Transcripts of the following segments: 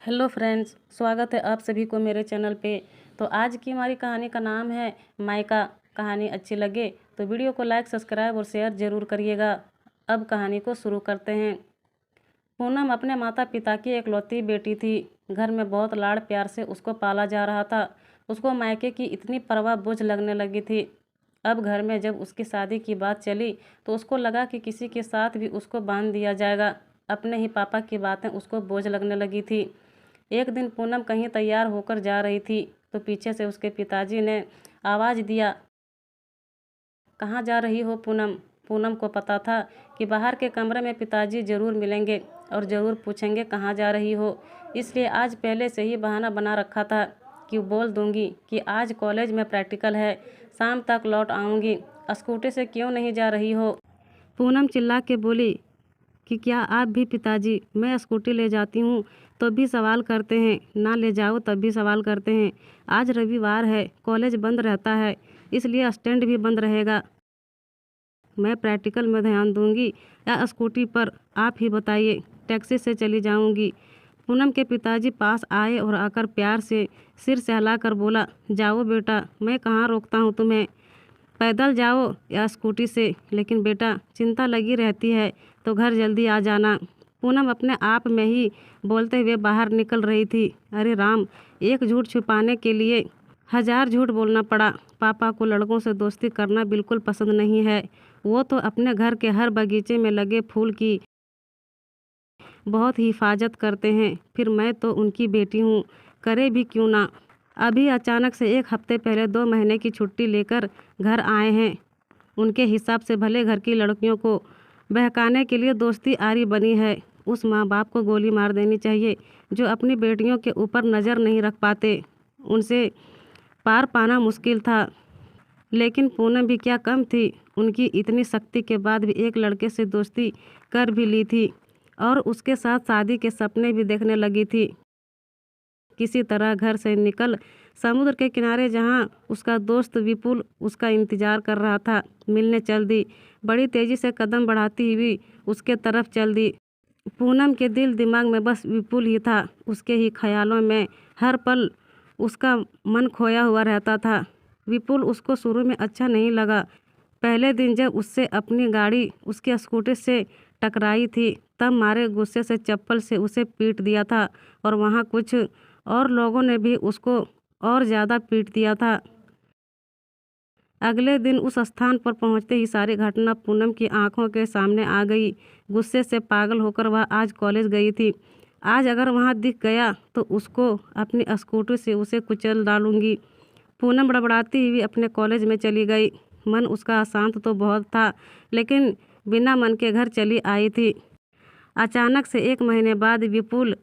Hello friends, स्वागत है आप सभी को मेरे चैनल पे। तो आज की हमारी कहानी का नाम है मायका। कहानी अच्छी लगे तो वीडियो को लाइक, सब्सक्राइब और शेयर ज़रूर करिएगा। अब कहानी को शुरू करते हैं। पूनम अपने माता पिता की एकलौती बेटी थी। घर में बहुत लाड़ प्यार से उसको पाला जा रहा था। उसको मायके की इतनी परवाह बोझ लगने लगी थी। अब घर में जब उसकी शादी की बात चली तो उसको लगा कि किसी के साथ भी उसको बांध दिया जाएगा। अपने ही पापा की बातें उसको बोझ लगने लगी थी। एक दिन पूनम कहीं तैयार होकर जा रही थी तो पीछे से उसके पिताजी ने आवाज़ दिया, कहाँ जा रही हो पूनम। पूनम को पता था कि बाहर के कमरे में पिताजी ज़रूर मिलेंगे और ज़रूर पूछेंगे कहाँ जा रही हो। इसलिए आज पहले से ही बहाना बना रखा था कि बोल दूंगी कि आज कॉलेज में प्रैक्टिकल है, शाम तक लौट आऊँगी। स्कूटी से क्यों नहीं जा रही हो। पूनम चिल्ला के बोली कि क्या आप भी पिताजी, मैं स्कूटी ले जाती हूँ तो भी सवाल करते हैं, ना ले जाओ तब भी सवाल करते हैं। आज रविवार है, कॉलेज बंद रहता है, इसलिए स्टैंड भी बंद रहेगा। मैं प्रैक्टिकल में ध्यान दूंगी या स्कूटी पर, आप ही बताइए। टैक्सी से चली जाऊंगी। पूनम के पिताजी पास आए और आकर प्यार से सिर सहलाकर बोला, जाओ बेटा, मैं कहाँ रोकता हूँ तुम्हें। पैदल जाओ या स्कूटी से, लेकिन बेटा चिंता लगी रहती है तो घर जल्दी आ जाना। पूनम अपने आप में ही बोलते हुए बाहर निकल रही थी। अरे राम, एक झूठ छुपाने के लिए 1000 झूठ बोलना पड़ा। पापा को लड़कों से दोस्ती करना बिल्कुल पसंद नहीं है। वो तो अपने घर के हर बगीचे में लगे फूल की बहुत हिफाजत करते हैं, फिर मैं तो उनकी बेटी हूँ, करे भी क्यों ना। अभी अचानक से एक हफ्ते पहले 2 महीने की छुट्टी लेकर घर आए हैं। उनके हिसाब से भले घर की लड़कियों को बहकाने के लिए दोस्ती आरी बनी है। उस माँ बाप को गोली मार देनी चाहिए जो अपनी बेटियों के ऊपर नज़र नहीं रख पाते। उनसे पार पाना मुश्किल था, लेकिन पूनम भी क्या कम थी। उनकी इतनी शक्ति के बाद भी एक लड़के से दोस्ती कर भी ली थी और उसके साथ शादी के सपने भी देखने लगी थी। किसी तरह घर से निकल समुद्र के किनारे जहाँ उसका दोस्त विपुल उसका इंतज़ार कर रहा था, मिलने चल दी। बड़ी तेज़ी से कदम बढ़ाती हुई उसके तरफ चल दी। पूनम के दिल दिमाग में बस विपुल ही था। उसके ही ख्यालों में हर पल उसका मन खोया हुआ रहता था। विपुल उसको शुरू में अच्छा नहीं लगा। पहले दिन जब उससे अपनी गाड़ी उसके स्कूटर से टकराई थी तब मारे गुस्से से चप्पल से उसे पीट दिया था और वहाँ कुछ और लोगों ने भी उसको और ज़्यादा पीट दिया था। अगले दिन उस स्थान पर पहुंचते ही सारी घटना पूनम की आंखों के सामने आ गई। गुस्से से पागल होकर वह आज कॉलेज गई थी। आज अगर वहां दिख गया तो उसको अपनी स्कूटी से उसे कुचल डालूंगी। पूनम बड़बड़ाती हुई अपने कॉलेज में चली गई। मन उसका अशांत तो बहुत था, लेकिन बिना मन के घर चली आई थी। अचानक से 1 महीने बाद विपुल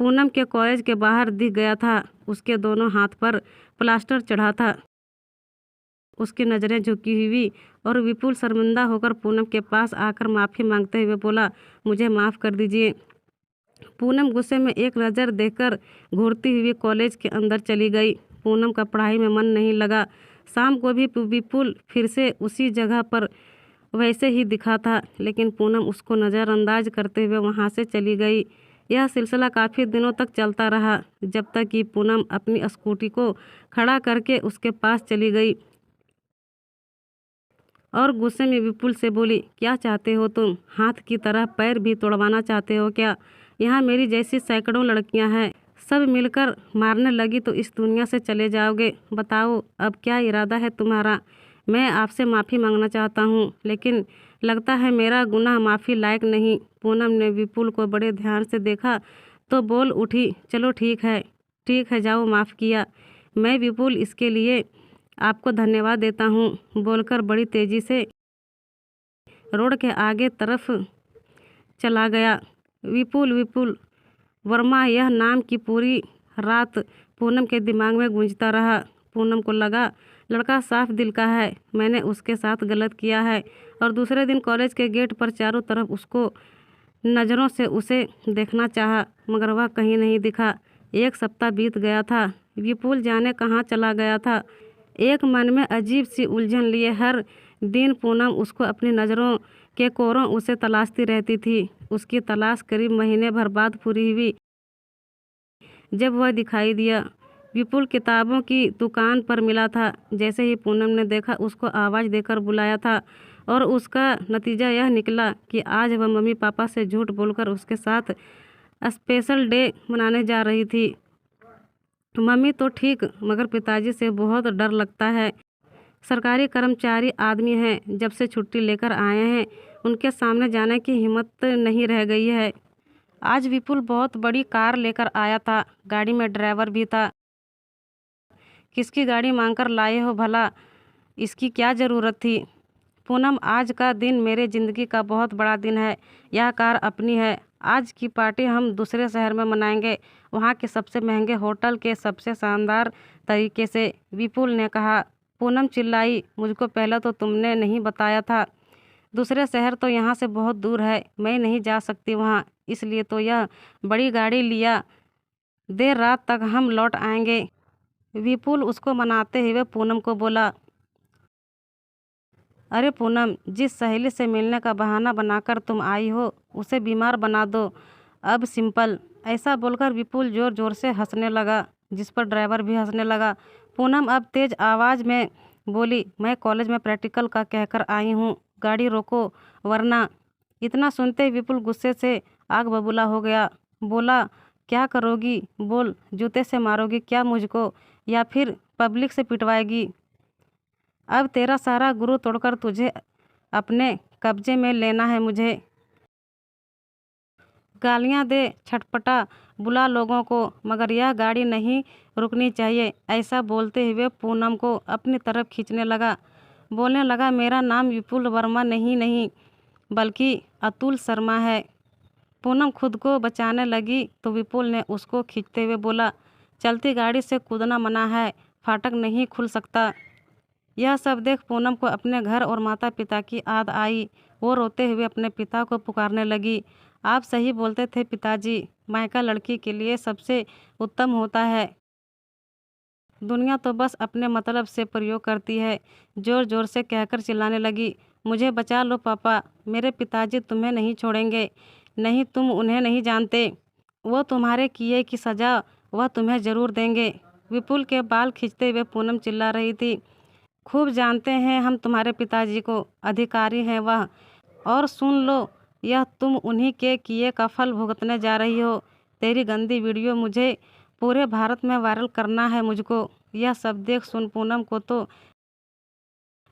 पूनम के कॉलेज के बाहर दिख गया था। उसके दोनों हाथ पर प्लास्टर चढ़ा था। उसकी नज़रें झुकी हुई और विपुल शर्मिंदा होकर पूनम के पास आकर माफ़ी मांगते हुए बोला, मुझे माफ़ कर दीजिए। पूनम गुस्से में एक नज़र देकर घूरती हुई कॉलेज के अंदर चली गई। पूनम का पढ़ाई में मन नहीं लगा। शाम को भी विपुल फिर से उसी जगह पर वैसे ही दिखा था, लेकिन पूनम उसको नज़रअंदाज करते हुए वहाँ से चली गई। यह सिलसिला काफ़ी दिनों तक चलता रहा, जब तक कि पूनम अपनी स्कूटी को खड़ा करके उसके पास चली गई और गुस्से में विपुल से बोली, क्या चाहते हो तुम? हाथ की तरह पैर भी तोड़वाना चाहते हो क्या? यहाँ मेरी जैसी सैकड़ों लड़कियाँ हैं, सब मिलकर मारने लगी तो इस दुनिया से चले जाओगे? बताओ अब क्या इरादा है तुम्हारा? मैं आपसे माफ़ी मांगना चाहता हूँ, लेकिन लगता है मेरा गुनाह माफ़ी लायक नहीं। पूनम ने विपुल को बड़े ध्यान से देखा तो बोल उठी, चलो ठीक है, जाओ, माफ़ किया। मैं विपुल इसके लिए आपको धन्यवाद देता हूँ, बोलकर बड़ी तेज़ी से रोड के आगे तरफ चला गया। विपुल वर्मा, यह नाम की पूरी रात पूनम के दिमाग में गूंजता रहा। पूनम को लगा लड़का साफ दिल का है, मैंने उसके साथ गलत किया है। और दूसरे दिन कॉलेज के गेट पर चारों तरफ उसको नज़रों से उसे देखना चाहा, मगर वह कहीं नहीं दिखा। 1 सप्ताह बीत गया था। विपुल जाने कहाँ चला गया था। एक मन में अजीब सी उलझन लिए हर दिन पूनम उसको अपनी नज़रों के कोरों उसे तलाशती रहती थी। उसकी तलाश करीब महीने भर बाद पूरी हुई। जब वह दिखाई दिया। विपुल किताबों की दुकान पर मिला था। जैसे ही पूनम ने देखा उसको आवाज़ देकर बुलाया था और उसका नतीजा यह निकला कि आज वह मम्मी पापा से झूठ बोलकर उसके साथ स्पेशल डे मनाने जा रही थी। मम्मी तो ठीक, मगर पिताजी से बहुत डर लगता है। सरकारी कर्मचारी आदमी हैं, जब से छुट्टी लेकर आए हैं उनके सामने जाने की हिम्मत नहीं रह गई है। आज विपुल बहुत बड़ी कार लेकर आया था, गाड़ी में ड्राइवर भी था। किसकी गाड़ी मांगकर लाए हो भला? इसकी क्या ज़रूरत थी? पूनम, आज का दिन मेरे ज़िंदगी का बहुत बड़ा दिन है। यह कार अपनी है। आज की पार्टी हम दूसरे शहर में मनाएंगे, वहाँ के सबसे महंगे होटल के सबसे शानदार तरीके से, विपुल ने कहा। पूनम चिल्लाई, मुझको पहले तो तुमने नहीं बताया था। दूसरे शहर तो यहाँ से बहुत दूर है, मैं नहीं जा सकती वहाँ, इसलिए तो यह बड़ी गाड़ी लिया। देर रात तक हम लौट आएंगे। विपुल उसको मनाते हुए पूनम को बोला। अरे पूनम, जिस सहेली से मिलने का बहाना बनाकर तुम आई हो उसे बीमार बना दो, अब सिंपल। ऐसा बोलकर विपुल ज़ोर ज़ोर से हंसने लगा, जिस पर ड्राइवर भी हंसने लगा। पूनम अब तेज़ आवाज़ में बोली, मैं कॉलेज में प्रैक्टिकल का कहकर आई हूँ, गाड़ी रोको वरना। इतना सुनते ही विपुल गुस्से से आग बबूला हो गया। बोला, क्या करोगी? बोल, जूते से मारोगी क्या मुझको, या फिर पब्लिक से पिटवाएगी? अब तेरा सारा गुरु तोड़कर तुझे अपने कब्जे में लेना है मुझे। गालियाँ दे, छटपटा, बुला लोगों को, मगर यह गाड़ी नहीं रुकनी चाहिए। ऐसा बोलते हुए पूनम को अपनी तरफ खींचने लगा। बोलने लगा, मेरा नाम विपुल वर्मा नहीं बल्कि अतुल शर्मा है। पूनम खुद को बचाने लगी तो विपुल ने उसको खींचते हुए बोला, चलती गाड़ी से कूदना मना है, फाटक नहीं खुल सकता। यह सब देख पूनम को अपने घर और माता पिता की याद आई। वो रोते हुए अपने पिता को पुकारने लगी, आप सही बोलते थे पिताजी, मायका लड़की के लिए सबसे उत्तम होता है। दुनिया तो बस अपने मतलब से प्रयोग करती है। जोर जोर से कहकर चिल्लाने लगी, मुझे बचा लो पापा, मेरे पिताजी तुम्हें नहीं छोड़ेंगे। नहीं, तुम उन्हें नहीं जानते, वो तुम्हारे किए की सज़ा वह तुम्हें ज़रूर देंगे। विपुल के बाल खींचते हुए पूनम चिल्ला रही थी, खूब जानते हैं हम तुम्हारे पिताजी को, अधिकारी हैं वह। और सुन लो, यह तुम उन्हीं के किए का फल भुगतने जा रही हो। तेरी गंदी वीडियो मुझे पूरे भारत में वायरल करना है मुझको। यह सब देख सुन पूनम को तो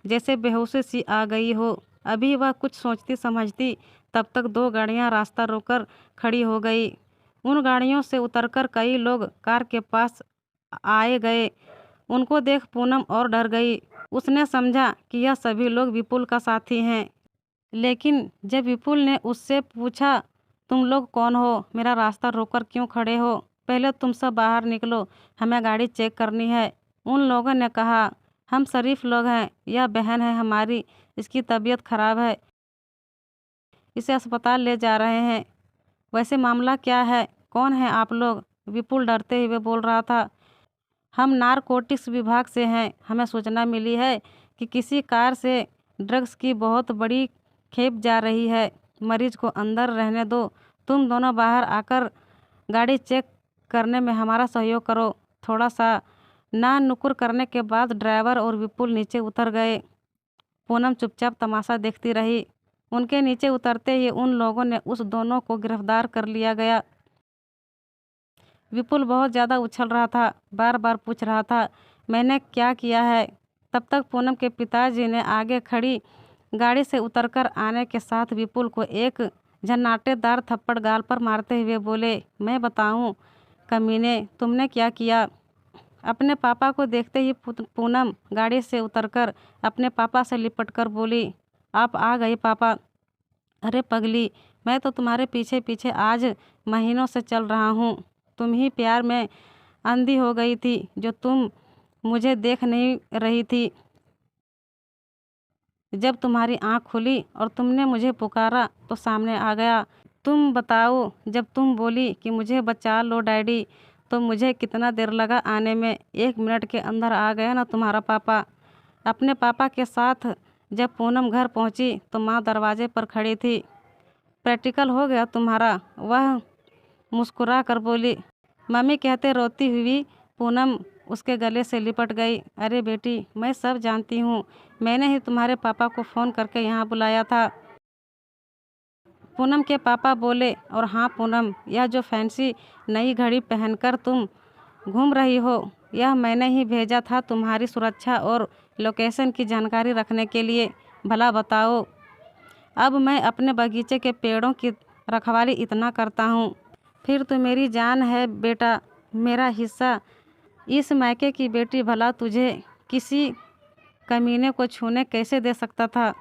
जैसे बेहोशी सी आ गई हो। अभी वह कुछ सोचती समझती तब तक दो गाड़ियां रास्ता रोककर खड़ी हो गई। उन गाड़ियों से उतरकर कई लोग कार के पास आए गए। उनको देख पूनम और डर गई। उसने समझा कि यह सभी लोग विपुल का साथी हैं। लेकिन जब विपुल ने उससे पूछा, तुम लोग कौन हो, मेरा रास्ता रोककर क्यों खड़े हो, पहले तुम सब बाहर निकलो, हमें गाड़ी चेक करनी है। उन लोगों ने कहा, हम शरीफ लोग हैं, यह बहन है हमारी, इसकी तबीयत खराब है, इसे अस्पताल ले जा रहे हैं। वैसे मामला क्या है, कौन है आप लोग? विपुल डरते हुए बोल रहा था, हम नारकोटिक्स विभाग से हैं। हमें सूचना मिली है कि किसी कार से ड्रग्स की बहुत बड़ी खेप जा रही है। मरीज को अंदर रहने दो, तुम दोनों बाहर आकर गाड़ी चेक करने में हमारा सहयोग करो। थोड़ा सा ना नुकुर करने के बाद ड्राइवर और विपुल नीचे उतर गए। पूनम चुपचाप तमाशा देखती रही। उनके नीचे उतरते ही उन लोगों ने उस दोनों को गिरफ्तार कर लिया गया। विपुल बहुत ज़्यादा उछल रहा था, बार बार पूछ रहा था, मैंने क्या किया है। तब तक पूनम के पिताजी ने आगे खड़ी गाड़ी से उतरकर आने के साथ विपुल को एक झन्नाटेदार थप्पड़ गाल पर मारते हुए बोले, मैं बताऊं कमीने, तुमने क्या किया। अपने पापा को देखते ही पूनम गाड़ी से उतरकर अपने पापा से लिपटकर बोली, आप आ गए पापा। अरे पगली, मैं तो तुम्हारे पीछे पीछे आज महीनों से चल रहा हूँ। तुम ही प्यार में अंधी हो गई थी जो तुम मुझे देख नहीं रही थी। जब तुम्हारी आँख खुली और तुमने मुझे पुकारा तो सामने आ गया। तुम बताओ, जब तुम बोली कि मुझे बचा लो डैडी, तो मुझे कितना देर लगा आने में। 1 मिनट के अंदर आ गया ना तुम्हारा पापा। अपने पापा के साथ जब पूनम घर पहुंची तो माँ दरवाजे पर खड़ी थी। प्रैक्टिकल हो गया तुम्हारा? वह मुस्कुरा कर बोली, मम्मी कहते रोती हुई पूनम उसके गले से लिपट गई। अरे बेटी, मैं सब जानती हूँ, मैंने ही तुम्हारे पापा को फ़ोन करके यहाँ बुलाया था। पूनम के पापा बोले, और हाँ पूनम, यह जो फैंसी नई घड़ी पहनकर तुम घूम रही हो, यह मैंने ही भेजा था तुम्हारी सुरक्षा और लोकेशन की जानकारी रखने के लिए। भला बताओ, अब मैं अपने बगीचे के पेड़ों की रखवाली इतना करता हूँ, फिर तो मेरी जान है बेटा, मेरा हिस्सा। इस मायके की बेटी भला तुझे किसी कमीने को छूने कैसे दे सकता था।